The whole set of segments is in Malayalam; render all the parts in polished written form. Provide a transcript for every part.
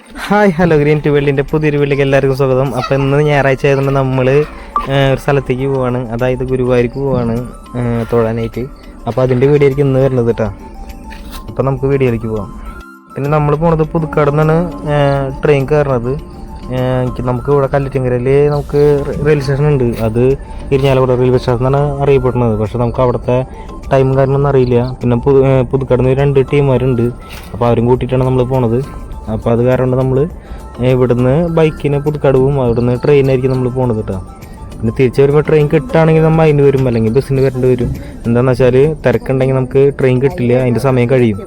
ഹായ് ഹലോ ഗ്രീൻ ടു വേൾഡിൻ്റെ പുതിയൊരു വീട്ടിലേക്ക് എല്ലാവർക്കും സ്വാഗതം. അപ്പോൾ ഇന്ന് ഞായറാഴ്ച ആയതുകൊണ്ട് നമ്മൾ ഒരു സ്ഥലത്തേക്ക് പോവാണ്, അതായത് ഗുരുവായൂർക്ക് പോവാണ് തൊഴാനായിട്ട്. അപ്പോൾ അതിൻ്റെ വീഡിയോ ആയിരിക്കും ഇന്ന് വരുന്നത് കേട്ടോ. അപ്പോൾ നമുക്ക് വീഡിയോയിലേക്ക് പോവാം. പിന്നെ നമ്മൾ പോണത് പുതുക്കാട് നിന്നാണ് ട്രെയിൻ കയറുന്നത്. നമുക്ക് ഇവിടെ കല്ലിറ്റിങ്കരയിൽ നമുക്ക് റെയിൽവേ സ്റ്റേഷൻ ഉണ്ട്, അത് ഇരിഞ്ഞാലക്കുട റെയിൽവേ സ്റ്റേഷൻ എന്നാണ് അറിയപ്പെടുന്നത്. പക്ഷേ നമുക്ക് അവിടുത്തെ ടൈം കാര്യമൊന്നും അറിയില്ല. പിന്നെ പുതുക്കാട് നിന്ന് 2 ടീമുകാരുണ്ട്, അപ്പോൾ അവരും കൂട്ടിയിട്ടാണ് നമ്മൾ പോണത്. അപ്പോൾ അത് കാരണം നമ്മൾ ഇവിടുന്ന് ബൈക്കിന് പുതുക്കാട് പോകും, അവിടുന്ന് ട്രെയിനായിരിക്കും നമ്മൾ പോണത് കേട്ടോ. പിന്നെ തിരിച്ച് വരുമ്പോൾ ട്രെയിൻ കിട്ടുകയാണെങ്കിൽ നമ്മൾ അതിന് വരും, അല്ലെങ്കിൽ ബസ്സിന് വരേണ്ടി വരും. എന്താണെന്ന് വെച്ചാൽ തിരക്കുണ്ടെങ്കിൽ നമുക്ക് ട്രെയിൻ കിട്ടില്ല, അതിൻ്റെ സമയം കഴിയും.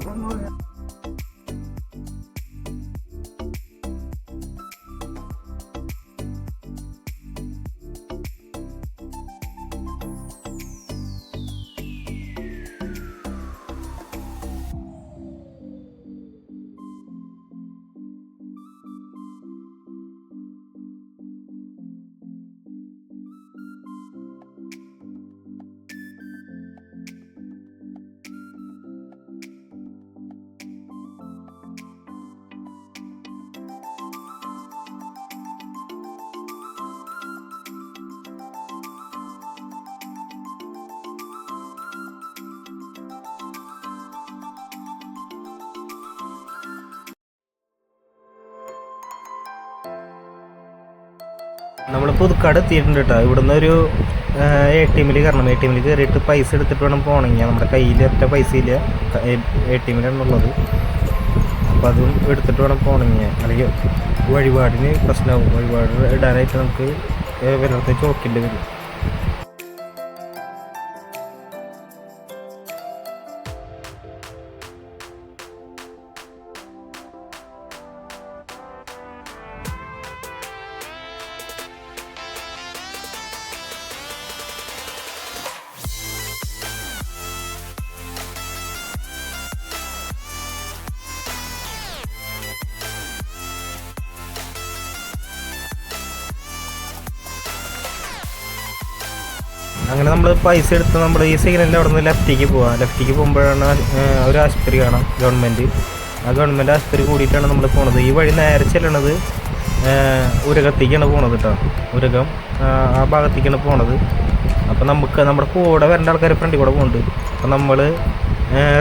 നമ്മൾ പുതുക്കാട് എത്തിയിട്ടുണ്ട് കേട്ടോ. ഇവിടുന്ന് ഒരു ATM കയറണം. ATM കയറിയിട്ട് പൈസ എടുത്തിട്ട് വേണം പോകണമെങ്കിൽ. നമ്മുടെ കയ്യിൽ ഒറ്റ പൈസ ഇല്ല, ATM ഉള്ളത്. അപ്പോൾ അതും എടുത്തിട്ട് വേണം പോകണമെങ്കിൽ, അല്ലെങ്കിൽ വഴിപാടിന് പ്രശ്നമാകും. വഴിപാട് ഇടാനായിട്ട് നമുക്ക് വല്ലയിടത്തും ചോക്കേണ്ടി വരും. അങ്ങനെ നമ്മൾ പൈസ എടുത്ത് നമ്മൾ ഈ സിഗ്നലിൻ്റെ അവിടെ നിന്ന് ലെഫ്റ്റിലേക്ക് പോകുമ്പോഴാണ് ഒരു ആശുപത്രി കാണാം, ഗവൺമെൻറ്. ആ ഗവൺമെൻറ് ആശുപത്രി കൂടിയിട്ടാണ് നമ്മൾ പോണത്. ഈ വഴി നേരെ ചെല്ലണത് ഉരകത്തേക്കാണ് പോണത് കേട്ടോ. ഉരകം ആ ഭാഗത്തേക്കാണ് പോണത്. അപ്പോൾ നമ്മുടെ കൂടെ വരേണ്ട ആൾക്കാർ ഫ്രണ്ടിൽ കൂടെ പോകുന്നുണ്ട്. അപ്പോൾ നമ്മൾ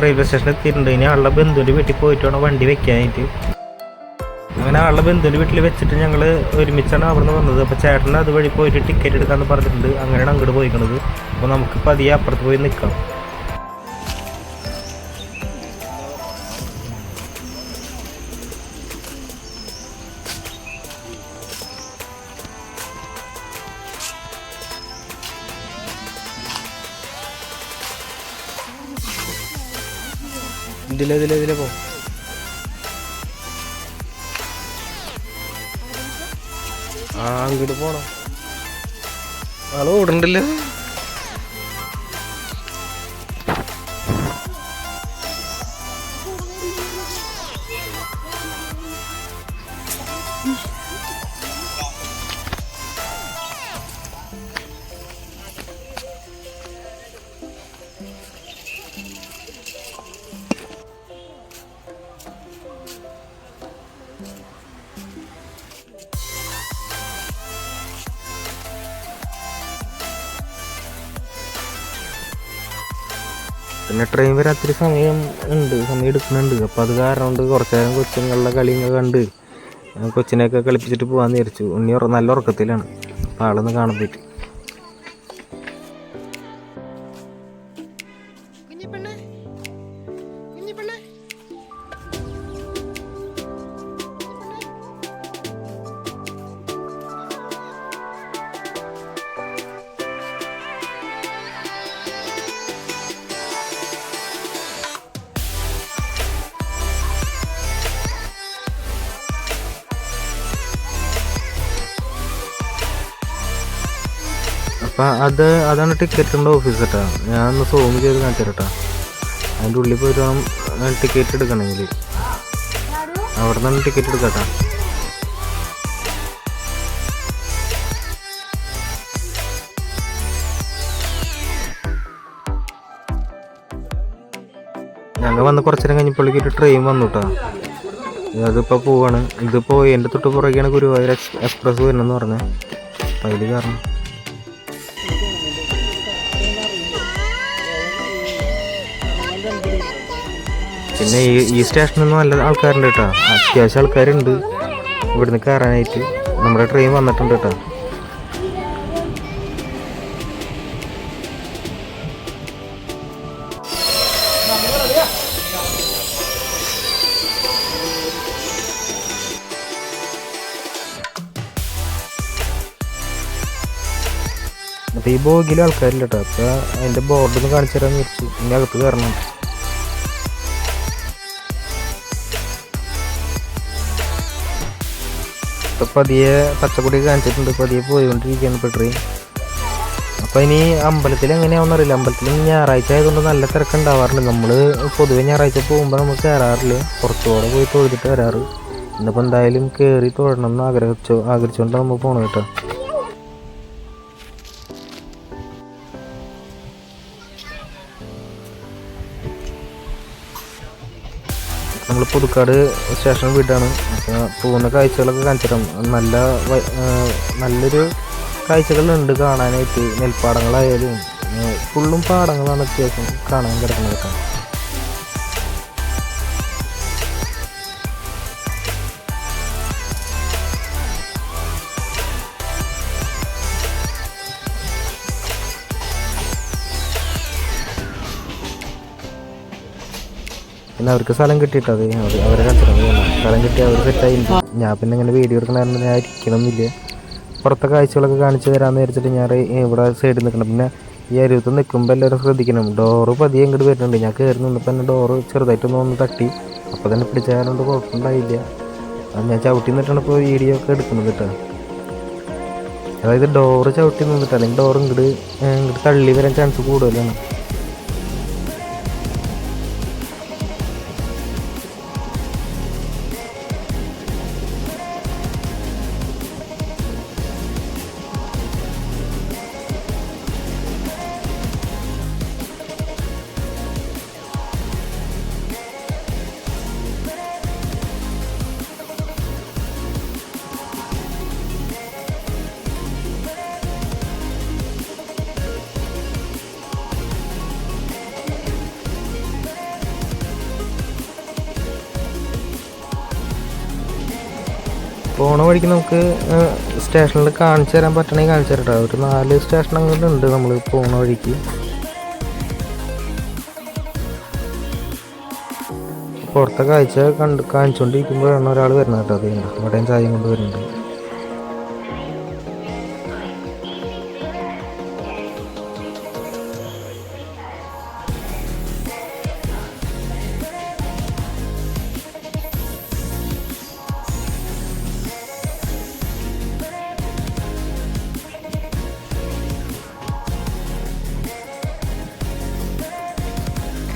റെയിൽവേ സ്റ്റേഷനിൽ എത്തിയിട്ടുണ്ട്. ഇനി ആളുടെ ബന്ധുവിൻ്റെ വീട്ടിൽ പോയിട്ട് വേണം വണ്ടി വെക്കാനായിട്ട്. അങ്ങനെ ആളുടെ ബന്ധുവിൻ്റെ വീട്ടിൽ വെച്ചിട്ട് ഞങ്ങൾ ഒരുമിച്ചാണ് അവിടെ നിന്ന് വന്നത്. അപ്പോൾ ചേട്ടന് അതുവഴി പോയിട്ട് ടിക്കറ്റ് എടുക്കാമെന്ന് പറഞ്ഞിട്ടുണ്ട്. അങ്ങനെയാണ് അങ്ങോട്ട് പോയിക്കണത്. അപ്പോൾ നമുക്ക് പതിയെ അപ്പുറത്ത് പോയി നിൽക്കാം. ഇതിലെ പോ. അങ്ങോട്ട് പോണം. ആള് ഓടണ്ടല്ലോ. പിന്നെ ട്രെയിൻ വരെ അത്തിരി സമയം എടുക്കുന്നുണ്ട്. അപ്പോൾ അത് കാരണം കൊണ്ട് കുറച്ച് നേരം കൊച്ചുങ്ങളുടെ കളിയൊക്കെ കണ്ട് കൊച്ചിനെയൊക്കെ കളിപ്പിച്ചിട്ട് പോകാമെന്ന് വിചാരിച്ചു. ഉണ്ണി നല്ല ഉറക്കത്തിലാണ്, അപ്പോൾ ആളൊന്ന് കാണാൻ പറ്റി. അപ്പം അതാണ് ടിക്കറ്റിൻ്റെ ഓഫീസ് കേട്ടോ. ഞാൻ ഒന്ന് സൂം ചെയ്ത് കാണിച്ചു കേട്ടോ. അതിൻ്റെ ഉള്ളിൽ പോയിട്ട് വേണം ടിക്കറ്റ് എടുക്കണമെങ്കിൽ. അവിടെ നിന്നാണ് ടിക്കറ്റ് എടുക്കാം. ഞങ്ങൾ വന്ന് കുറച്ച് നേരം കഴിഞ്ഞപ്പോഴേക്കൊരു ട്രെയിൻ വന്നു കേട്ടോ. അതിപ്പോൾ പോവാണ്. ഇതിപ്പോൾ എൻ്റെ തൊട്ട് പുറകെയാണ് ഗുരുവായൂർ എക്സ്പ്രസ് വരുന്നതെന്ന് പറഞ്ഞത്. അപ്പം അതിൽ കാരണം പിന്നെ ഈ സ്റ്റേഷനൊന്നും നല്ല ആൾക്കാരുണ്ട് കേട്ടോ. അത്യാവശ്യം ആൾക്കാരുണ്ട് ഇവിടുന്ന് കയറാനായിട്ട്. നമ്മുടെ ട്രെയിൻ വന്നിട്ടുണ്ട് കേട്ടോ. അപ്പോൾ ഈ ബോഗിൽ ആൾക്കാരില്ല കേട്ടോ. അപ്പോൾ അതിൻ്റെ ബോർഡൊന്ന് കാണിച്ചു തരാമെന്ന് വിളിച്ചു. ഇനി അകത്ത് കയറണം. ഇപ്പോൾ പതിയെ പച്ചക്കൊടി കാണിച്ചിട്ടുണ്ട്. പതിയെ പോയിക്കൊണ്ടിരിക്കുകയാണ് ഇപ്പോൾ ട്രെയിൻ. അപ്പോൾ ഇനി അമ്പലത്തിൽ എങ്ങനെയാണെന്ന് അറിയില്ല. അമ്പലത്തിൽ ഞായറാഴ്ച ആയതുകൊണ്ട് നല്ല തിരക്കുണ്ടാവാറുണ്ട്. നമ്മൾ പൊതുവെ ഞായറാഴ്ച പോകുമ്പോൾ നമ്മൾ കയറാറില്ല. കുറച്ചുകൂടെ പോയി തൊഴുതിട്ട് വരാറ്. ഇന്നിപ്പോൾ എന്തായാലും കയറി തൊഴണം എന്ന് ആഗ്രഹിച്ചുകൊണ്ട് നമ്മൾ പോകണം കേട്ടോ. നമ്മൾ പുതുക്കാട് സ്റ്റേഷൻ വീടാണ്. അപ്പോൾ പോകുന്ന കാഴ്ചകളൊക്കെ കാണിച്ചിട്ടാണ്. നല്ലൊരു കാഴ്ചകളുണ്ട് കാണാനായിട്ട്. നെൽപ്പാടങ്ങളായാലും ഫുള്ളും പാടങ്ങളാണ് അത്യാവശ്യം കാണാൻ കിടക്കുന്നത് കേട്ടോ. പിന്നെ അവർക്ക് സ്ഥലം കിട്ടിയിട്ടത് അവരെ കണ്ടിട്ടുണ്ട്. സ്ഥലം കിട്ടി അവർ സെറ്റായി. ഞാൻ പിന്നെ ഇങ്ങനെ വീഡിയോ എടുക്കണമായിരുന്നു. ഞാൻ ഇരിക്കണമെന്നില്ല. പുറത്തെ കാഴ്ചകളൊക്കെ കാണിച്ചു തരാമെന്ന് വിചാരിച്ചിട്ട് ഞാൻ ഇവിടെ സൈഡിൽ നിൽക്കണം. പിന്നെ ഈ അരുവത്ത് നിൽക്കുമ്പോൾ എല്ലാവരും ശ്രദ്ധിക്കണം. ഡോറ് പതിയെ ഇങ്ങോട്ട് വരുന്നുണ്ട്. ഞാൻ കയറി നിന്നപ്പോൾ തന്നെ ഡോറ് ചെറുതായിട്ടൊന്ന് തട്ടി. അപ്പോൾ തന്നെ പിടിച്ചാലുകൊണ്ട് കുഴപ്പമുണ്ടായില്ല. അത് ഞാൻ ചവിട്ടി നിന്നിട്ടാണ് ഇപ്പോൾ വീഡിയോ ഒക്കെ എടുക്കുന്നത് കേട്ടോ. അതായത് ഡോറ് ചവിട്ടി നിന്നിട്ട് അല്ലെങ്കിൽ ഡോറ് ഇങ്ങോട്ട് തള്ളി വരാൻ ചാൻസ് കൂടുതലാണ്. പോണ വഴിക്ക് നമുക്ക് സ്റ്റേഷനിൽ കാണിച്ചു തരാൻ പറ്റണമെങ്കിൽ കാണിച്ചു തരട്ടോ. ഒരു 4 സ്റ്റേഷൻ അങ്ങോട്ട് ഉണ്ട് നമ്മൾ പോണ വഴിക്ക്. പുറത്തെ കാഴ്ച കാണിച്ചുകൊണ്ടിരിക്കുമ്പോഴാണ് ഒരാൾ വരുന്നത് കേട്ടോ. അത് അവിടെയും ചായയും കൊണ്ട് വരുന്നുണ്ട്.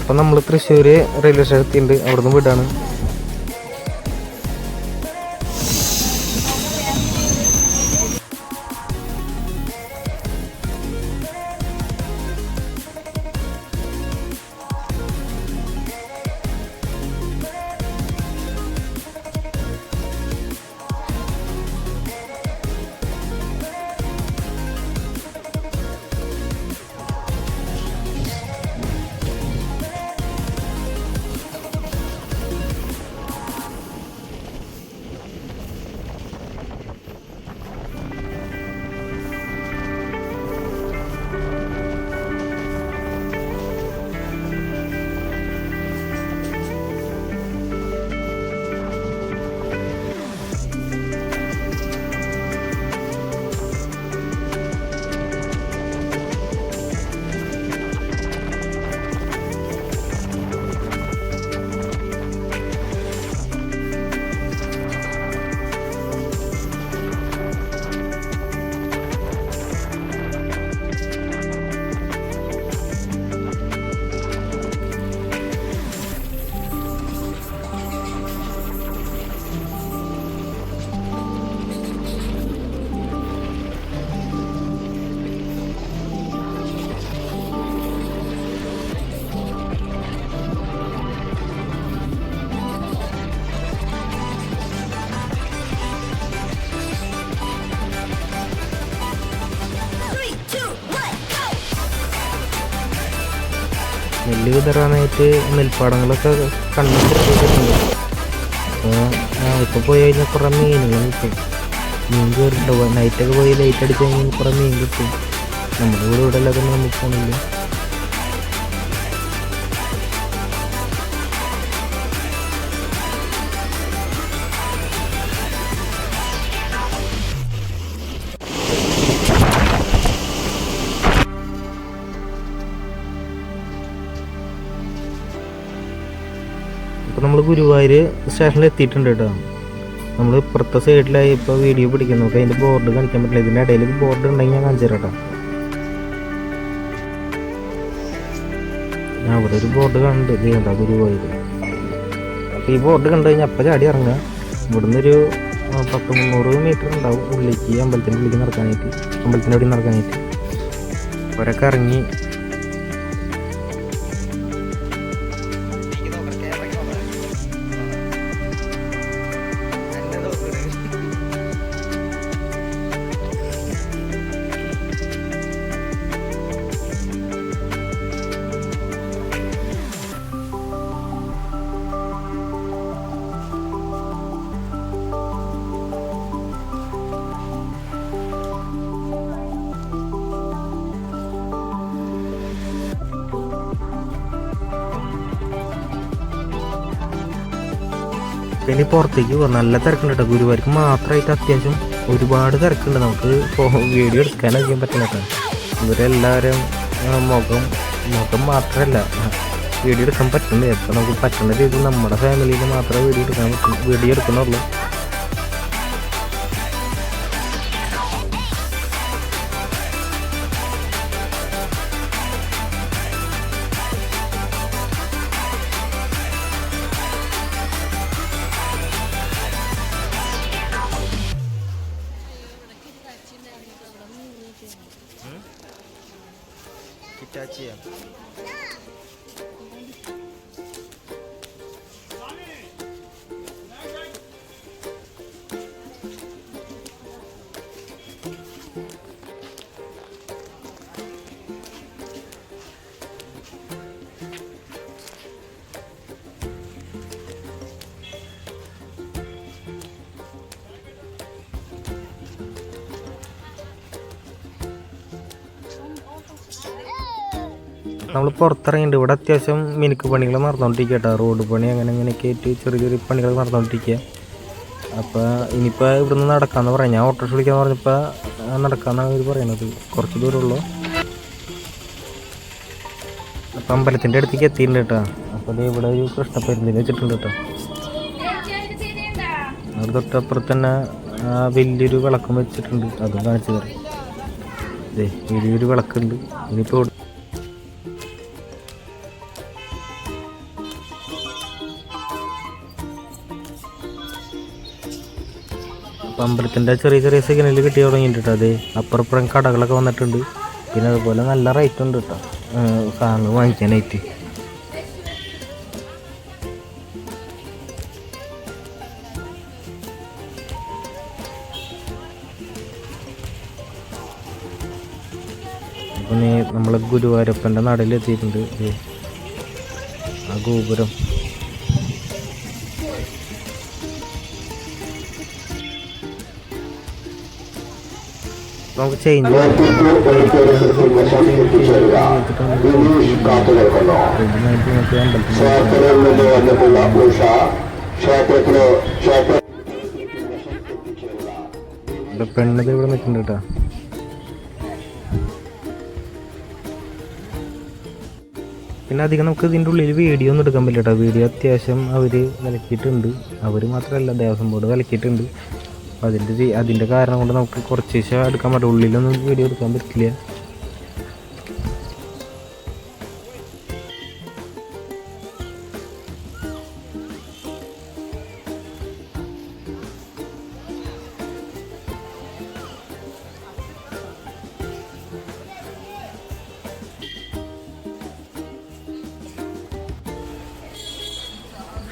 അപ്പം നമ്മൾ തൃശ്ശൂർ റെയിൽവേ സ്റ്റേഷൻ എത്തിയിട്ടുണ്ട്. അവിടെ നിന്ന് വിടാണ്. നെല്ല് വിതറാനായിട്ട് നെൽപ്പാടങ്ങളൊക്കെ കണ്ടുപിടിച്ചിട്ടുണ്ട്. അപ്പോൾ ഇപ്പോൾ പോയി കഴിഞ്ഞാൽ കുറേ മീനുകൾ കിട്ടും. മീൻ കയറിയിട്ടുണ്ടാവും. നൈറ്റൊക്കെ പോയി ലൈറ്റ് അടിച്ച് കഴിഞ്ഞാൽ കുറേ മീൻ കിട്ടും. നമ്മുടെ ഇവിടെ അല്ലാതെ നമുക്ക് കാണില്ല. ഇപ്പോൾ നമ്മൾ ഗുരുവായൂർ സ്റ്റേഷനിൽ എത്തിയിട്ടുണ്ട് കേട്ടോ. നമ്മൾ ഇപ്പുറത്തെ സൈഡിലായി ഇപ്പോൾ വീഡിയോ പിടിക്കുന്നു. നമുക്ക് അതിൻ്റെ ബോർഡ് കാണിക്കാൻ പറ്റില്ല. ഇതിൻ്റെ ഇടയിൽ ബോർഡ് ഉണ്ടെങ്കിൽ ഞാൻ കാണിച്ചു തരാം കേട്ടോ. അവിടെ ഒരു ബോർഡ് കണ്ട് ഇത് കേട്ടോ, ഗുരുവായൂർ. അപ്പോൾ ഈ ബോർഡ് കണ്ടു കഴിഞ്ഞാൽ അപ്പം ചാടി ഇറങ്ങുക. ഇവിടുന്ന് ഒരു 10-300 മീറ്റർ ഉണ്ടാവും ഉള്ളിലേക്ക്, അമ്പലത്തിൻ്റെ ഉള്ളിലേക്ക് നടക്കാനായിട്ട്, അമ്പലത്തിൻ്റെ അവിടെ നടക്കാനായിട്ട്. അവരൊക്കെ ഇറങ്ങി പിന്നെ പുറത്തേക്ക് പോകാം. നല്ല തിരക്കുണ്ട് കേട്ടോ. ഗുരുവായൂർക്ക് മാത്രമായിട്ട് അത്യാവശ്യം ഒരുപാട് തിരക്കുണ്ട്. നമുക്ക് വീഡിയോ എടുക്കാനറിയാൻ പറ്റില്ല കേട്ടോ. ഇവരെല്ലാവരും മുഖം മാത്രമല്ല വീഡിയോ എടുക്കാൻ പറ്റുന്നത്. എപ്പോൾ നമുക്ക് പറ്റുന്ന രീതിയിൽ നമ്മുടെ ഫാമിലിയിൽ മാത്രമേ വീഡിയോ എടുക്കുന്നുള്ളൂ. നമ്മൾ പുറത്തിറങ്ങിയിട്ട് ഇവിടെ അത്യാവശ്യം മിനുക്ക് പണികൾ നടന്നുകൊണ്ടിരിക്കുക കേട്ടോ. റോഡ് പണി അങ്ങനെയൊക്കെ ആയിട്ട് ചെറിയ ചെറിയ പണികൾ നടന്നുകൊണ്ടിരിക്കുക. അപ്പോൾ ഇനിയിപ്പോൾ ഇവിടുന്ന് നടക്കാമെന്ന് പറയാം. ഞാൻ ഓട്ടോറിക്ഷ വിളിക്കാമെന്ന് പറഞ്ഞപ്പോൾ നടക്കാമെന്നാണ് അവർ പറയണത്. കുറച്ച് ദൂരമുള്ളൂ. അപ്പം അമ്പലത്തിൻ്റെ അടുത്തേക്ക് എത്തിയിട്ടുണ്ട് കേട്ടോ. അപ്പോൾ ഇവിടെ ഒരു കൃഷ്ണപ്പെരുന്തിനെ വെച്ചിട്ടുണ്ട് കേട്ടോ. അവിടെ തൊട്ടപ്പുറത്ത് തന്നെ വലിയൊരു വിളക്കം വെച്ചിട്ടുണ്ട്. അതും കാണിച്ചു തരാം. അതെ, വലിയൊരു വിളക്കുണ്ട്. ഇനിയിപ്പോൾ അമ്പലത്തിൻ്റെ ചെറിയ ചെറിയ സിഗ്നൽ കിട്ടി തുടങ്ങിയിട്ടുണ്ട്. അത് അപ്പുറപ്പുറം കടകളൊക്കെ വന്നിട്ടുണ്ട്. പിന്നെ അതുപോലെ നല്ല റേറ്റ് ഉണ്ട് കേട്ടോ സാധനങ്ങൾ വാങ്ങിക്കാനായിട്ട്. പിന്നെ നമ്മൾ ഗുരുവായൂരപ്പൻ്റെ നടയിലെത്തിയിട്ടുണ്ട്. ആ ഗോപുരം നമുക്ക് ചേഞ്ച് പെണ്ണത് ഇവിടെ നിൽക്കുന്നുണ്ട് കേട്ടോ. പിന്നെ അധികം നമുക്ക് ഇതിൻ്റെ ഉള്ളിൽ വീഡിയോ ഒന്നും എടുക്കാൻ പറ്റില്ല കേട്ടോ. വീഡിയോ അത്യാവശ്യം അവർ വിലക്കിയിട്ടുണ്ട്. അവർ മാത്രമല്ല, ദേവസ്വം ബോർഡ് വിലക്കിയിട്ടുണ്ട്. അപ്പോൾ അതിൻ്റെ കാരണം കൊണ്ട് നമുക്ക് കുറച്ച് ദിവസം എടുക്കാൻ പറ്റും. ഉള്ളിലൊന്നും വീഡിയോ എടുക്കാൻ പറ്റില്ല.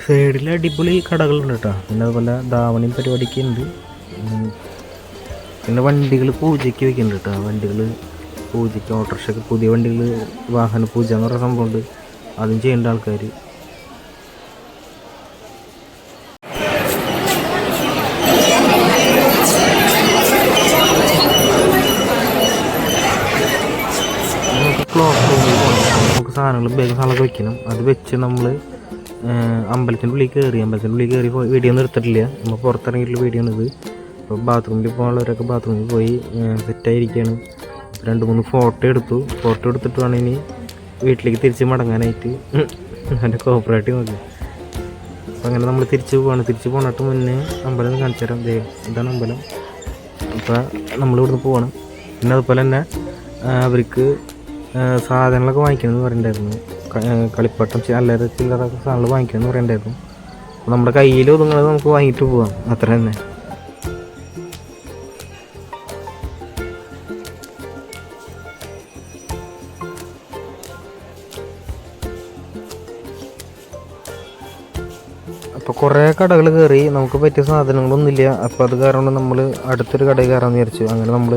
സൈഡിൽ അടിപൊളി കടകളുണ്ട് കേട്ടോ. പിന്നെ അതുപോലെ ധാവണിയും പരിപാടിക്ക് ഉണ്ട്. പിന്നെ വണ്ടികൾ പൂജയ്ക്ക് വയ്ക്കുന്നുണ്ട് കേട്ടോ. വണ്ടികൾ പൂജയ്ക്ക്, ഓട്ടോറിക്ഷയ്ക്ക് പുതിയ വണ്ടികൾ വാഹന പൂജ എന്ന് പറയുന്ന സംഭവമുണ്ട്. അതും ചെയ്യേണ്ട ആൾക്കാർ. ക്ലോക്ക് റൂമിൽ പോകണം. നമുക്ക് സാധനങ്ങൾ സാധനങ്ങളൊക്കെ വെക്കണം. അത് വെച്ച് നമ്മൾ അമ്പലത്തിൻ്റെ ഉള്ളിൽ കയറി വീഡിയോ ഒന്നും എടുത്തിട്ടില്ല. നമ്മൾ പുറത്തിറങ്ങിയിട്ടുള്ള വീഡിയോ ആണിത്. അപ്പോൾ ബാത്റൂമിൽ പോകാനുള്ളവരൊക്കെ ബാത്റൂമിൽ പോയി സെറ്റായിരിക്കുകയാണ്. 2-3 ഫോട്ടോ എടുത്തിട്ട് വേണം ഇനി വീട്ടിലേക്ക് തിരിച്ച് മടങ്ങാനായിട്ട്. എൻ്റെ കോപ്പറേറ്റീവ് നോക്കി. അപ്പോൾ അങ്ങനെ നമ്മൾ തിരിച്ച് പോകണിട്ട് മുന്നേ അമ്പലം കാണിച്ചു തരാം. ഇതാണ് അമ്പലം. അപ്പോൾ നമ്മളിവിടുന്ന് പോകണം. പിന്നെ അതുപോലെ തന്നെ അവർക്ക് സാധനങ്ങളൊക്കെ വാങ്ങിക്കണമെന്ന് പറയണ്ടായിരുന്നു. കളിപ്പാട്ടം അല്ലാതെ ചില്ലറ സാധനങ്ങൾ വാങ്ങിക്കണമെന്ന് പറയണ്ടായിരുന്നു. അപ്പോൾ നമ്മുടെ കയ്യിൽ ഒതുങ്ങുന്നത് നമുക്ക് വാങ്ങിയിട്ട് പോകാം, അത്ര തന്നെ. അപ്പോൾ കുറേ കടകൾ കയറി, നമുക്ക് പറ്റിയ സാധനങ്ങളൊന്നുമില്ല. അപ്പോൾ അത് കാരണം നമ്മൾ അടുത്തൊരു കടയിൽ കയറാമെന്ന് വിചാരിച്ചു. അങ്ങനെ നമ്മൾ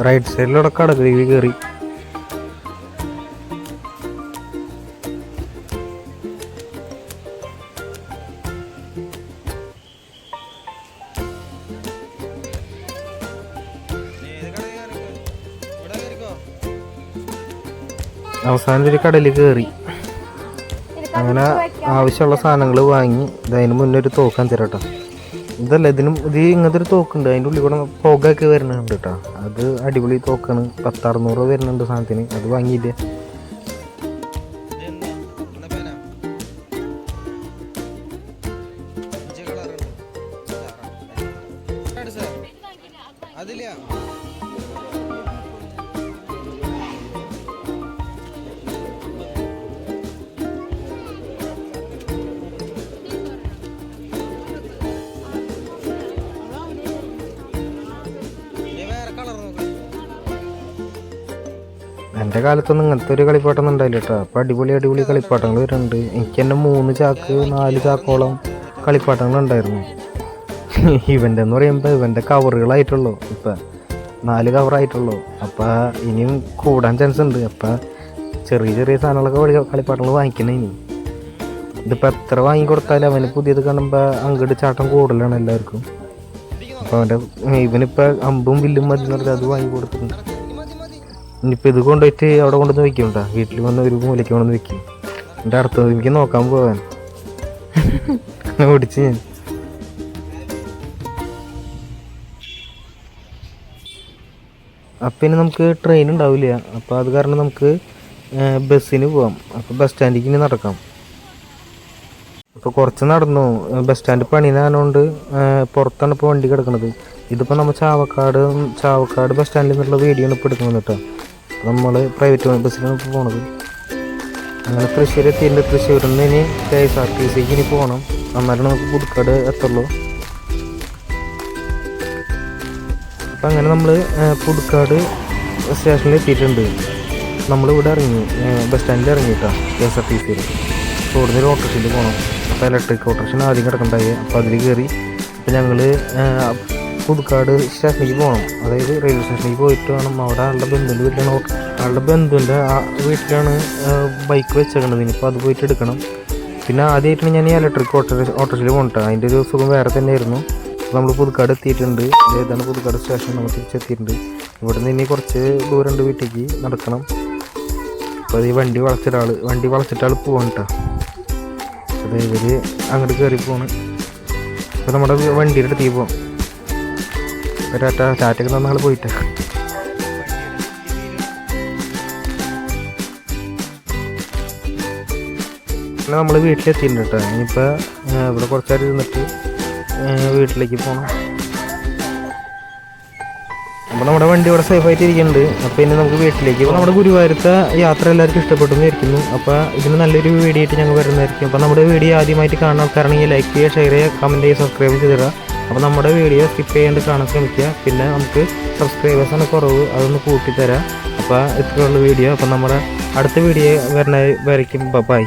റൈറ്റ് സൈഡിലൂടെ കടകളിൽ കയറി. അവസാനം ഒരു കടയിൽ കയറി. അങ്ങനെ ആവശ്യമുള്ള സാധനങ്ങൾ വാങ്ങി. അതിന് മുന്നേ ഒരു തോക്കാൻ തരാട്ടോ. ഇത് ഇങ്ങനത്തെ ഒരു തോക്കുണ്ട്. അതിൻ്റെ ഉള്ളിൽ കൂടെ പുകയൊക്കെ വരുന്നുണ്ട് കേട്ടോ. അത് അടിപൊളി തോക്കാണ്. 1000-600 വരുന്നുണ്ട് സാധനത്തിന്. അത് വാങ്ങിയില്ല. എൻ്റെ കാലത്തൊന്നും ഇങ്ങനത്തെ ഒരു കളിപ്പാട്ടൊന്നും ഉണ്ടായില്ല കേട്ടോ. അപ്പോൾ അടിപൊളി കളിപ്പാട്ടങ്ങൾ വരുന്നുണ്ട്. എനിക്ക് തന്നെ 3-4 ചാക്കോളം കളിപ്പാട്ടങ്ങൾ ഉണ്ടായിരുന്നു. ഇവൻ്റെ എന്ന് പറയുമ്പോൾ ഇവൻ്റെ കവറുകളായിട്ടുള്ളൂ. ഇപ്പം 4 കവറായിട്ടുള്ളൂ. അപ്പോൾ ഇനിയും കൂടാൻ ചാൻസ് ഉണ്ട്. അപ്പം ചെറിയ സാധനങ്ങളൊക്കെ കളിപ്പാട്ടങ്ങൾ വാങ്ങിക്കണം ഇനി. ഇതിപ്പോൾ എത്ര വാങ്ങിക്കൊടുത്താലും അവന് പുതിയത് കാണുമ്പോൾ അങ്ങോട്ട് ചാട്ടം കൂടുതലാണ് എല്ലാവർക്കും. അപ്പോൾ ഇവനിപ്പോൾ അമ്പും വില്ലും മതി എന്ന് അത് വാങ്ങി കൊടുത്തിട്ടുണ്ട്. ഇനിയിപ്പോൾ ഇത് കൊണ്ടുപോയിട്ട് അവിടെ കൊണ്ടുവന്ന് വെക്കും കേട്ടോ. വീട്ടിൽ വന്ന് ഒരു മൂലയ്ക്ക് കൊണ്ടുവന്ന് വെക്കും. എൻ്റെ അടുത്തത് എനിക്ക് നോക്കാൻ പോകാൻ ഓടിച്ച് ഞാൻ. അപ്പം ഇനി നമുക്ക് ട്രെയിൻ ഉണ്ടാവില്ല. അപ്പോൾ അത് കാരണം നമുക്ക് ബസ്സിന് പോവാം. അപ്പോൾ ബസ് സ്റ്റാൻഡിലേക്ക് ഇനി നടക്കാം. അപ്പോൾ കുറച്ച് നടന്നു. ബസ് സ്റ്റാൻഡ് പണിയാനോണ്ട് പുറത്താണ് ഇപ്പോൾ വണ്ടി കിടക്കുന്നത്. ഇതിപ്പോൾ നമ്മൾ ചാവക്കാട് ബസ് സ്റ്റാൻഡിൽ നിന്നുള്ള വീഡിയോ ആണ് ഇപ്പോൾ എടുക്കുന്നത് കേട്ടോ. നമ്മൾ പ്രൈവറ്റ് ബസ്സിലാണ് ഇപ്പോൾ പോണത്. അങ്ങനെ തൃശ്ശൂർ എത്തിയിട്ടുണ്ട്. തൃശ്ശൂരിൽ നിന്ന് ഇനി KSRTCക്ക് ഇനി പോകണം. എന്നാലും നമുക്ക് പുതുക്കാട് എത്തുള്ളൂ. അപ്പം അങ്ങനെ നമ്മൾ പുതുക്കാട് സ്റ്റേഷനിൽ എത്തിയിട്ടുണ്ട്. നമ്മളിവിടെ ഇറങ്ങി, ബസ് സ്റ്റാൻഡിൽ ഇറങ്ങിയിട്ടാ KSRTCയിൽ. ഇവിടുന്ന് ഒരു ഓട്ടോറിക്ഷയിൽ പോകണം. അപ്പോൾ ഇലക്ട്രിക് ഓട്ടോറിക്ഷ ആദ്യം കിടക്കണ്ടായി. അപ്പോൾ അതിൽ കയറി അപ്പോൾ ഞങ്ങൾ പുതുക്കാട് സ്റ്റേഷനിലേക്ക് പോകണം. അതായത് റെയിൽവേ സ്റ്റേഷനിലേക്ക് പോയിട്ട് വേണം. അവിടെ ആളുടെ ബന്ധുവിൻ്റെ വീട്ടിലാണ് ബൈക്ക് വെച്ചേക്കണത്. ഇനിയിപ്പോൾ അത് പോയിട്ട് എടുക്കണം. പിന്നെ ആദ്യമായിട്ടാണ് ഞാൻ ഈ ഇലക്ട്രിക് ഓട്ടോറിക്ഷയിൽ പോകട്ടെ. അതിൻ്റെ ഒരു സുഖം വേറെ തന്നെയായിരുന്നു. നമ്മൾ പുതുക്കാട് എത്തിയിട്ടുണ്ട്. ഏതാണ് പുതുക്കാട് സ്റ്റേഷൻ. നമ്മൾ തിരിച്ചെത്തിയിട്ടുണ്ട്. ഇവിടെ നിന്ന് ഇനി കുറച്ച് ദൂരമുണ്ട് വീട്ടിലേക്ക് നടക്കണം. അപ്പോൾ അത് ഈ വണ്ടി വളച്ചിട്ടാൾ പോവാണ് കേട്ടോ. അതായത് ഇവർ അങ്ങോട്ട് കയറി പോവാണ്. അപ്പോൾ നമ്മുടെ വണ്ടിയുടെ അടുത്തേക്ക് പോവാം. ടാറ്റൊക്കെ നമ്മൾ പോയിട്ട് നമ്മൾ വീട്ടിലെത്തിയിട്ടുണ്ട് കേട്ടോ. ഇനിയിപ്പോൾ ഇവിടെ കുറച്ചേരം ഇരുന്നിട്ട് വീട്ടിലേക്ക് പോകണം. അപ്പോൾ നമ്മുടെ വണ്ടി ഇവിടെ സേഫായിട്ട് ഇരിക്കുന്നുണ്ട്. അപ്പോൾ ഇനി നമുക്ക് വീട്ടിലേക്ക് പോകാം. നമ്മുടെ ഗുരുവായൂരത്തെ യാത്ര എല്ലാവർക്കും ഇഷ്ടപ്പെട്ടു എന്നിരിക്കുന്നു. അപ്പോൾ ഇതിന് നല്ലൊരു വീഡിയോ ആയിട്ട് ഞങ്ങൾ വരുന്നതായിരിക്കും. അപ്പോൾ നമ്മുടെ വീഡിയോ ആദ്യമായിട്ട് കാണുന്ന ആൾക്കാരാണെങ്കിൽ ലൈക്ക് ചെയ്യുക, ഷെയർ ചെയ്യുക, കമൻറ്റ് ചെയ്യുക, സബ്സ്ക്രൈബ് ചെയ്തിടുക. അപ്പോൾ നമ്മുടെ വീഡിയോ സ്കിപ്പ് ചെയ്യാണ്ട് കാണാൻ ശ്രമിക്കുക. പിന്നെ നമുക്ക് സബ്സ്ക്രൈബേഴ്സാണ് കുറവ്, അതൊന്ന് കൂട്ടിത്തരാം. അപ്പോൾ ഇത്രയുള്ള വീഡിയോ. അപ്പോൾ നമ്മുടെ അടുത്ത വീഡിയോ വരണ വരയ്ക്കും. ബൈ.